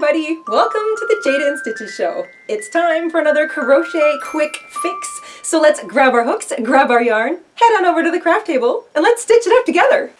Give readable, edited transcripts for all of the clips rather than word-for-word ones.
everybody! Welcome to the Jayda InStitches show. It's time for another crochet quick fix. So let's grab our hooks, grab our yarn, head on over to the craft table, and let's stitch it up together.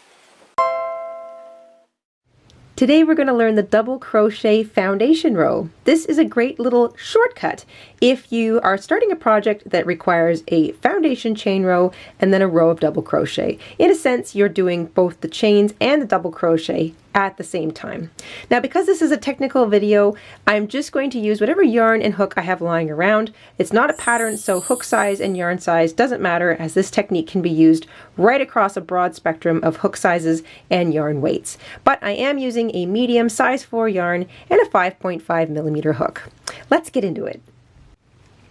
Today we're going to learn the double crochet foundation row. This is a great little shortcut if you are starting a project that requires a foundation chain row and then a row of double crochet. In a sense, you're doing both the chains and the double crochet at the same time. Now, because this is a technical video, I'm just going to use whatever yarn and hook I have lying around. It's not a pattern, so hook size and yarn size doesn't matter, as this technique can be used right across a broad spectrum of hook sizes and yarn weights. But I am using a medium size 4 yarn and a 5.5mm hook. Let's get into it.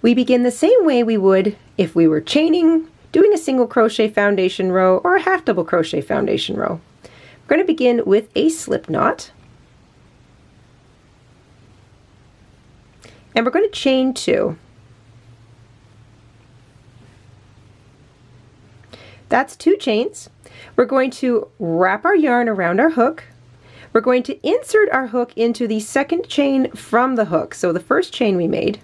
We begin the same way we would if we were chaining, doing a single crochet foundation row, or a half double crochet foundation row. We're going to begin with a slip knot, and we're going to chain 2. That's 2 chains. We're going to wrap our yarn around our hook. We're going to insert our hook into the second chain from the hook, so the first chain we made.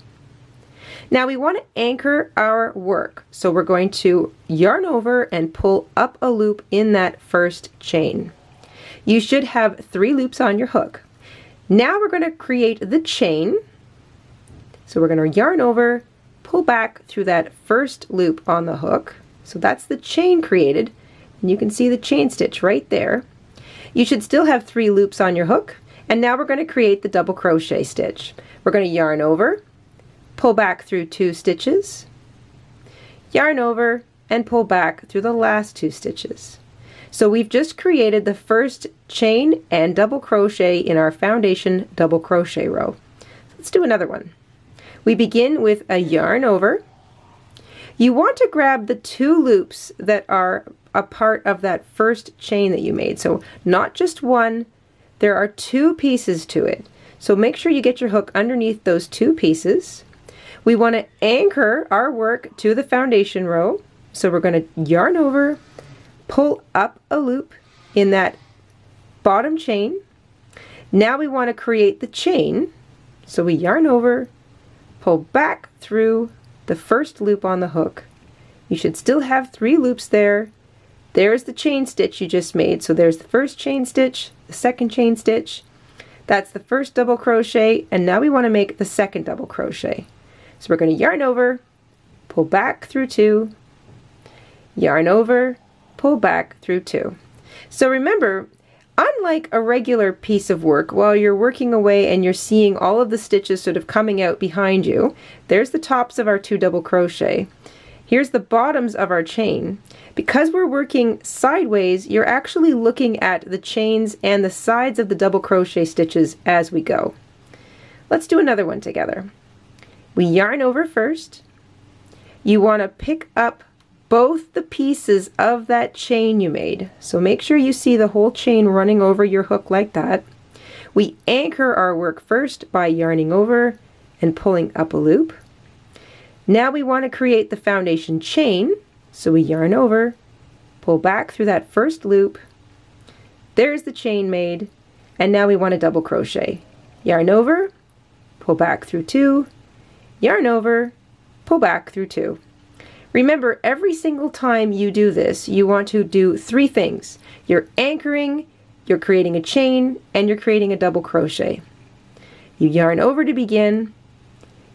Now we want to anchor our work, so we're going to yarn over and pull up a loop in that first chain. You should have 3 loops on your hook. Now we're going to create the chain. So we're going to yarn over, pull back through that first loop on the hook. So that's the chain created, and you can see the chain stitch right there. You should still have 3 loops on your hook, and now we're going to create the double crochet stitch. We're going to yarn over, pull back through 2 stitches, yarn over, and pull back through the last 2 stitches. So we've just created the first chain and double crochet in our foundation double crochet row. Let's do another one. We begin with a yarn over. You want to grab the 2 loops that are a part of that first chain that you made. So not just one, there are 2 pieces to it. So make sure you get your hook underneath those 2 pieces. We want to anchor our work to the foundation row. So we're going to yarn over, pull up a loop in that bottom chain. Now we want to create the chain. So we yarn over, pull back through the first loop on the hook. You should still have 3 loops there. There's the chain stitch you just made. So there's the first chain stitch, the second chain stitch. That's the first double crochet, and now we want to make the second double crochet. So we're going to yarn over, pull back through 2, yarn over, pull back through 2. So remember, unlike a regular piece of work, while you're working away and you're seeing all of the stitches sort of coming out behind you, there's the tops of our 2 double crochet. Here's the bottoms of our chain. Because we're working sideways, you're actually looking at the chains and the sides of the double crochet stitches as we go. Let's do another one together. We yarn over first. You want to pick up both the pieces of that chain you made. So make sure you see the whole chain running over your hook like that. We anchor our work first by yarning over and pulling up a loop. Now we want to create the foundation chain. So we yarn over, pull back through that first loop. There's the chain made, and now we want to double crochet. Yarn over, pull back through 2, yarn over, pull back through 2. Remember, every single time you do this, you want to do 3 things. You're anchoring, you're creating a chain, and you're creating a double crochet. You yarn over to begin,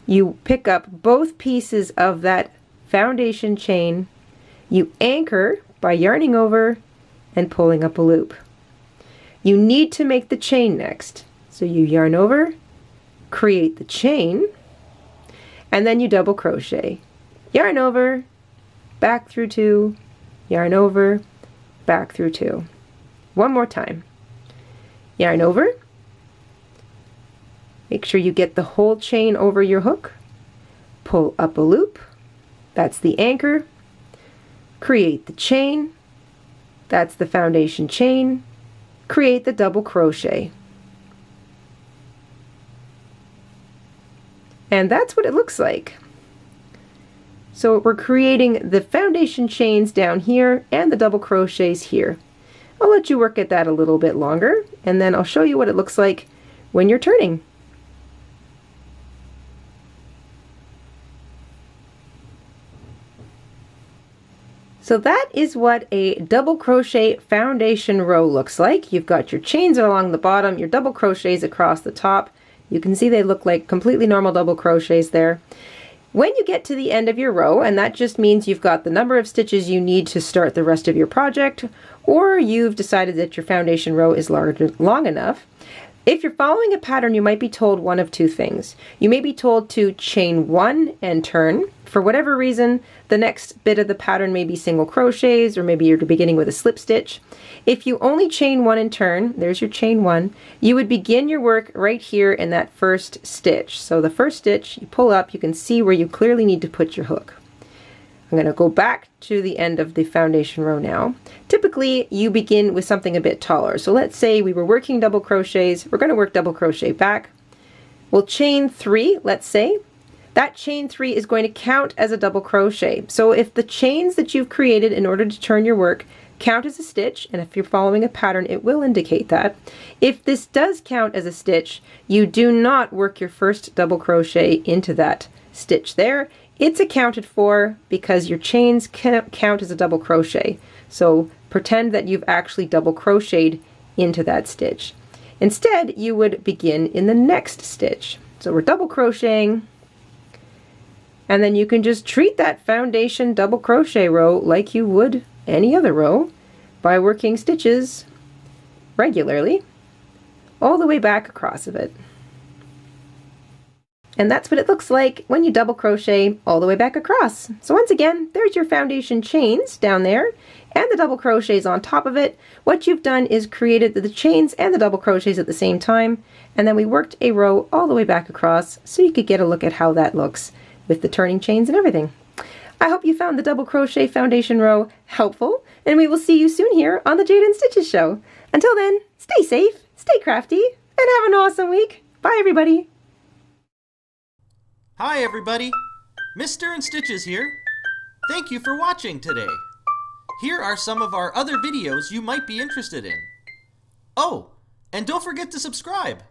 you pick up both pieces of that foundation chain, you anchor by yarning over and pulling up a loop. You need to make the chain next. So you yarn over, create the chain, and then you double crochet. Yarn over, back through 2, yarn over, back through 2. One more time. Yarn over. Make sure you get the whole chain over your hook. Pull up a loop. That's the anchor. Create the chain. That's the foundation chain. Create the double crochet. And that's what it looks like. So we're creating the foundation chains down here and the double crochets here. I'll let you work at that a little bit longer, and then I'll show you what it looks like when you're turning. So that is what a double crochet foundation row looks like. You've got your chains along the bottom, your double crochets across the top. You can see they look like completely normal double crochets there. When you get to the end of your row, and that just means you've got the number of stitches you need to start the rest of your project, or you've decided that your foundation row is long enough. If you're following a pattern, you might be told one of two things. You may be told to chain one and turn. For whatever reason, the next bit of the pattern may be single crochets, or maybe you're beginning with a slip stitch. If you only chain one and turn, there's your chain one, you would begin your work right here in that first stitch. So the first stitch, you pull up, you can see where you clearly need to put your hook. I'm going to go back to the end of the foundation row now. Typically, you begin with something a bit taller. So let's say we were working double crochets. We're going to work double crochet back. We'll chain 3, let's say. That chain 3 is going to count as a double crochet. So if the chains that you've created in order to turn your work count as a stitch, and if you're following a pattern, it will indicate that. If this does count as a stitch, you do not work your first double crochet into that stitch there. It's accounted for because your chains count as a double crochet. So pretend that you've actually double crocheted into that stitch. Instead, you would begin in the next stitch. So we're double crocheting, and then you can just treat that foundation double crochet row like you would any other row by working stitches regularly all the way back across of it. And that's what it looks like when you double crochet all the way back across. So once again, there's your foundation chains down there and the double crochets on top of it. What you've done is created the chains and the double crochets at the same time, and then we worked a row all the way back across so you could get a look at how that looks with the turning chains and everything. I hope you found the double crochet foundation row helpful, and we will see you soon here on the Jayda and Stitches show. Until then, stay safe, stay crafty, and have an awesome week. Bye everybody. Hi everybody, Mr. InStitches here. Thank you for watching today. Here are some of our other videos you might be interested in. Oh, and don't forget to subscribe.